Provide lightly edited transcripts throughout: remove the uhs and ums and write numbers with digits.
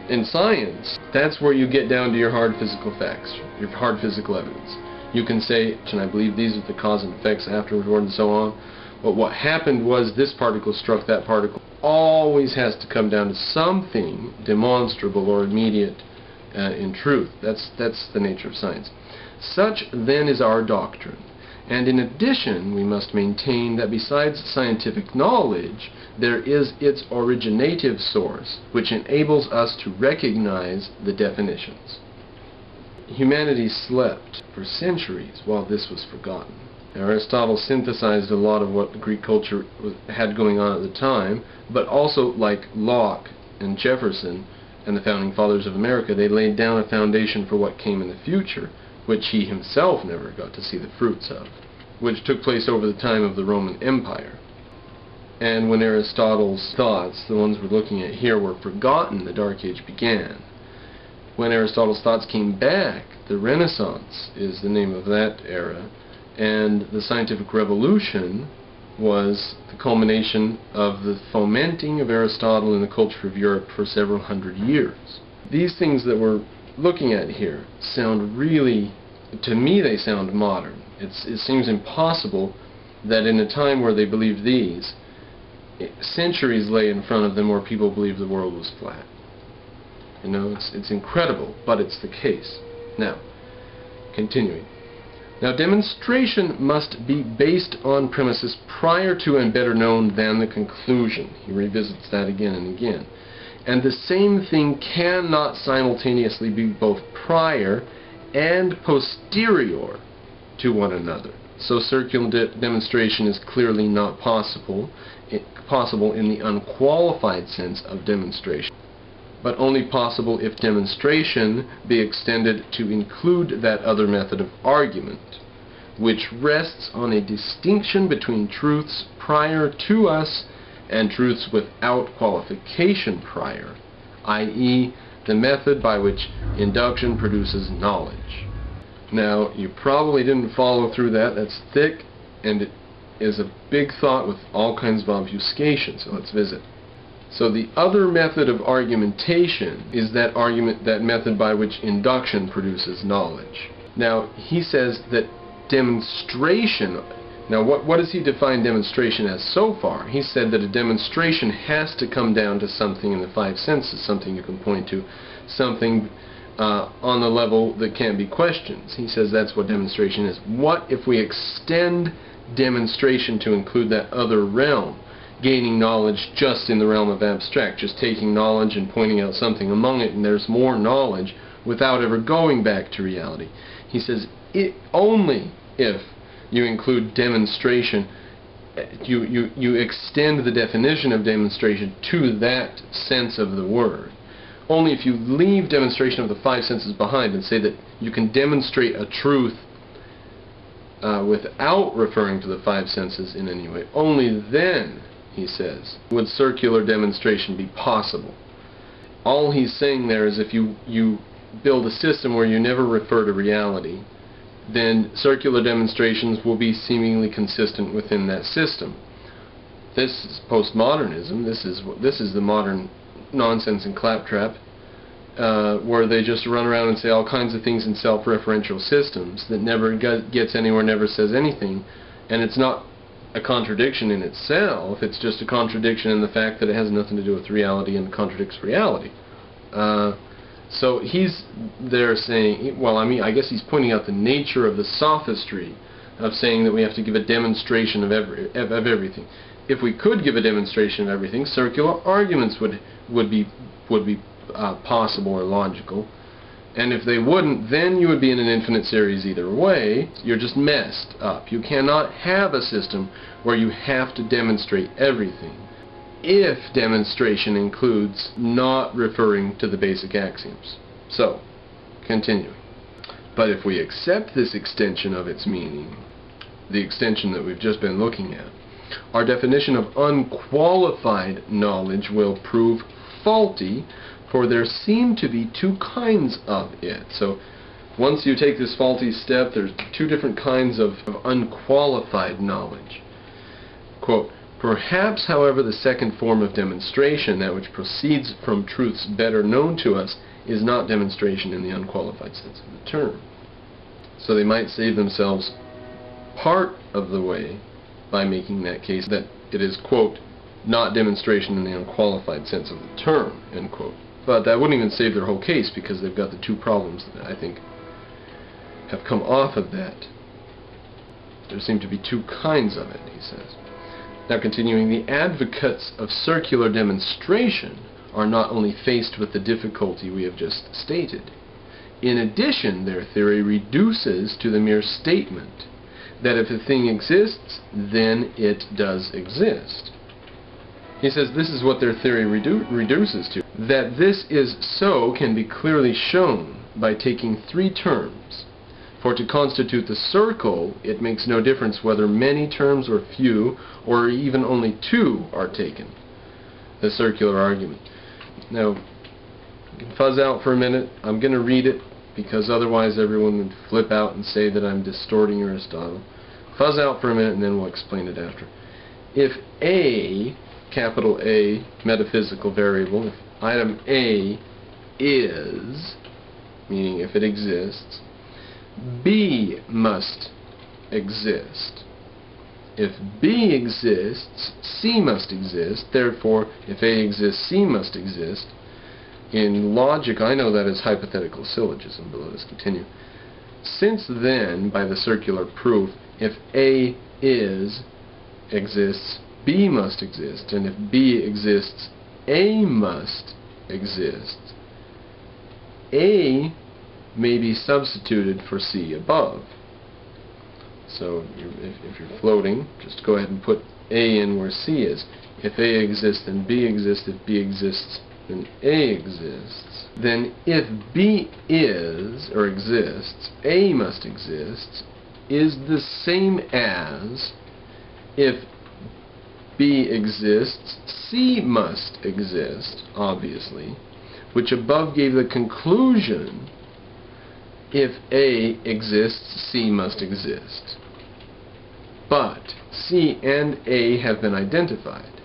In science, that's where you get down to your hard physical facts, your hard physical evidence. You can say, and I believe these are the cause and effects afterward and so on, but what happened was this particle struck that particle. Always has to come down to something demonstrable or immediate in truth. That's the nature of science. Such then is our doctrine. And in addition, we must maintain that besides scientific knowledge, there is its originative source, which enables us to recognize the definitions. Humanity slept for centuries while this was forgotten. Aristotle synthesized a lot of what Greek culture had going on at the time, but also, like Locke and Jefferson and the founding fathers of America, they laid down a foundation for what came in the future, which he himself never got to see the fruits of, which took place over the time of the Roman Empire. And when Aristotle's thoughts, the ones we're looking at here, were forgotten, the Dark Age began. When Aristotle's thoughts came back, the Renaissance is the name of that era, and the scientific revolution was the culmination of the fomenting of Aristotle in the culture of Europe for several hundred years. These things that we're looking at here sound really, to me they sound modern. It seems impossible that in a time where they believed these, centuries lay in front of them where people believed the world was flat. You know, it's incredible, but it's the case. Now, continuing. Now, demonstration must be based on premises prior to and better known than the conclusion. He revisits that again and again. And the same thing cannot simultaneously be both prior and posterior to one another. So circular demonstration is clearly not possible in the unqualified sense of demonstration, but only possible if demonstration be extended to include that other method of argument, which rests on a distinction between truths prior to us and truths without qualification prior, i.e., the method by which induction produces knowledge. Now, you probably didn't follow through that. That's thick, and it is a big thought with all kinds of obfuscation, so let's visit. So the other method of argumentation is that method by which induction produces knowledge. Now, he says that demonstration, now what does he define demonstration as so far? He said that a demonstration has to come down to something in the five senses, something you can point to, something on the level that can't be questioned. He says that's what demonstration is. What if we extend demonstration to include that other realm, gaining knowledge just in the realm of abstract, just taking knowledge and pointing out something among it, and there's more knowledge without ever going back to reality? He says only if you include demonstration, you extend the definition of demonstration to that sense of the word. Only if you leave demonstration of the five senses behind and say that you can demonstrate a truth without referring to the five senses in any way, only then, he says, would circular demonstration be possible. All he's saying there is if you build a system where you never refer to reality, then circular demonstrations will be seemingly consistent within that system. This is postmodernism. This is the modern nonsense and claptrap, where they just run around and say all kinds of things in self-referential systems that never gets anywhere, never says anything, and it's not a contradiction in itself. It's just a contradiction in the fact that it has nothing to do with reality and contradicts reality. So he's there saying, well, I mean, I guess he's pointing out the nature of the sophistry of saying that we have to give a demonstration of everything. If we could give a demonstration of everything, circular arguments would be possible or logical. And if they wouldn't, then you would be in an infinite series either way. You're just messed up. You cannot have a system where you have to demonstrate everything if demonstration includes not referring to the basic axioms. So, continuing. But if we accept this extension of its meaning, the extension that we've just been looking at, our definition of unqualified knowledge will prove faulty, for there seem to be two kinds of it. So once you take this faulty step, there's two different kinds of unqualified knowledge. Quote, Perhaps, however, the second form of demonstration, that which proceeds from truths better known to us, is not demonstration in the unqualified sense of the term. So they might save themselves part of the way by making that case that it is, quote, not demonstration in the unqualified sense of the term, end quote. But that wouldn't even save their whole case, because they've got the two problems that I think have come off of that. There seem to be two kinds of it, he says. Now continuing, the advocates of circular demonstration are not only faced with the difficulty we have just stated. In addition, their theory reduces to the mere statement that if a thing exists, then it does exist. He says this is what their theory reduces to. That this is so can be clearly shown by taking three terms. For to constitute the circle, it makes no difference whether many terms or few, or even only two are taken. The circular argument. Now, you can fuzz out for a minute. I'm going to read it, because otherwise everyone would flip out and say that I'm distorting Aristotle. Fuzz out for a minute and then we'll explain it after. If A, capital A, metaphysical variable, if item A is, meaning if it exists, B must exist. If B exists, C must exist. Therefore, if A exists, C must exist. In logic, I know that is hypothetical syllogism, but let us continue. Since then, by the circular proof, if A exists, B must exist, and if B exists, A must exist. A may be substituted for C above. So if you're floating, just go ahead and put A in where C is. If A exists, then B exists. If B exists, then A exists. Then if B is, or exists, A must exist, is the same as if B exists, C must exist, obviously, which above gave the conclusion if A exists, C must exist. But C and A have been identified.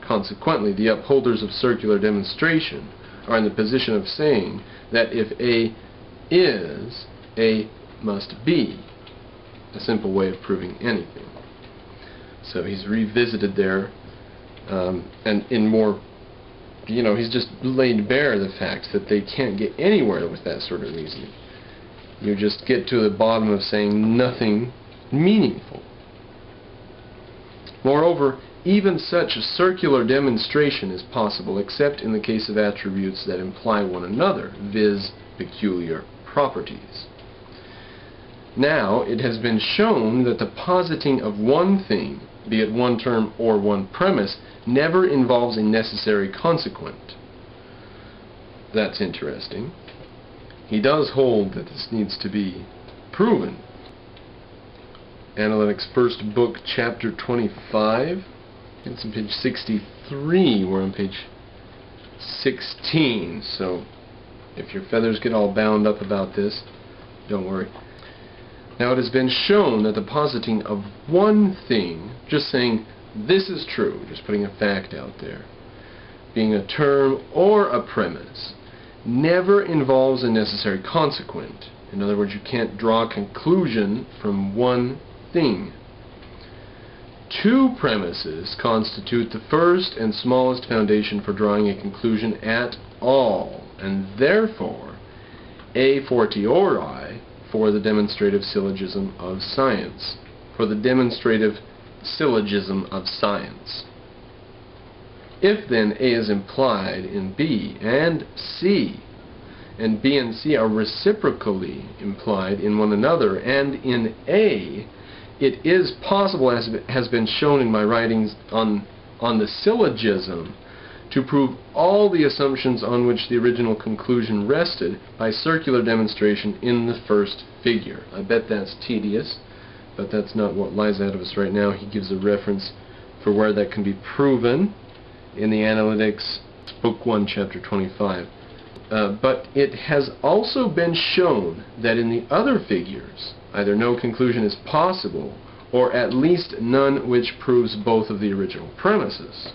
Consequently, the upholders of circular demonstration are in the position of saying that if A is, A must be. A simple way of proving anything. So he's revisited there, and in more, he's just laid bare the fact that they can't get anywhere with that sort of reasoning. You just get to the bottom of saying nothing meaningful. Moreover, even such a circular demonstration is possible except in the case of attributes that imply one another, viz. Peculiar properties. Now, it has been shown that the positing of one thing, be it one term or one premise, never involves a necessary consequent. That's interesting. He does hold that this needs to be proven. Analytic's first book, chapter 25. It's on page 63. We're on page 16. So, if your feathers get all bound up about this, don't worry. Now, it has been shown that the positing of one thing, just saying this is true, just putting a fact out there, being a term or a premise, never involves a necessary consequent. In other words, you can't draw a conclusion from one thing. Two premises constitute the first and smallest foundation for drawing a conclusion at all, and therefore, a fortiori, for the demonstrative syllogism of science. For the demonstrative syllogism of science. If then A is implied in B and C, and B and C are reciprocally implied in one another and in A, it is possible, as has been shown in my writings on the syllogism, to prove all the assumptions on which the original conclusion rested by circular demonstration in the first figure. I bet that's tedious, but that's not what lies ahead of us right now. He gives a reference for where that can be proven in the Analytics, Book 1, Chapter 25. But it has also been shown that in the other figures, either no conclusion is possible, or at least none which proves both of the original premises.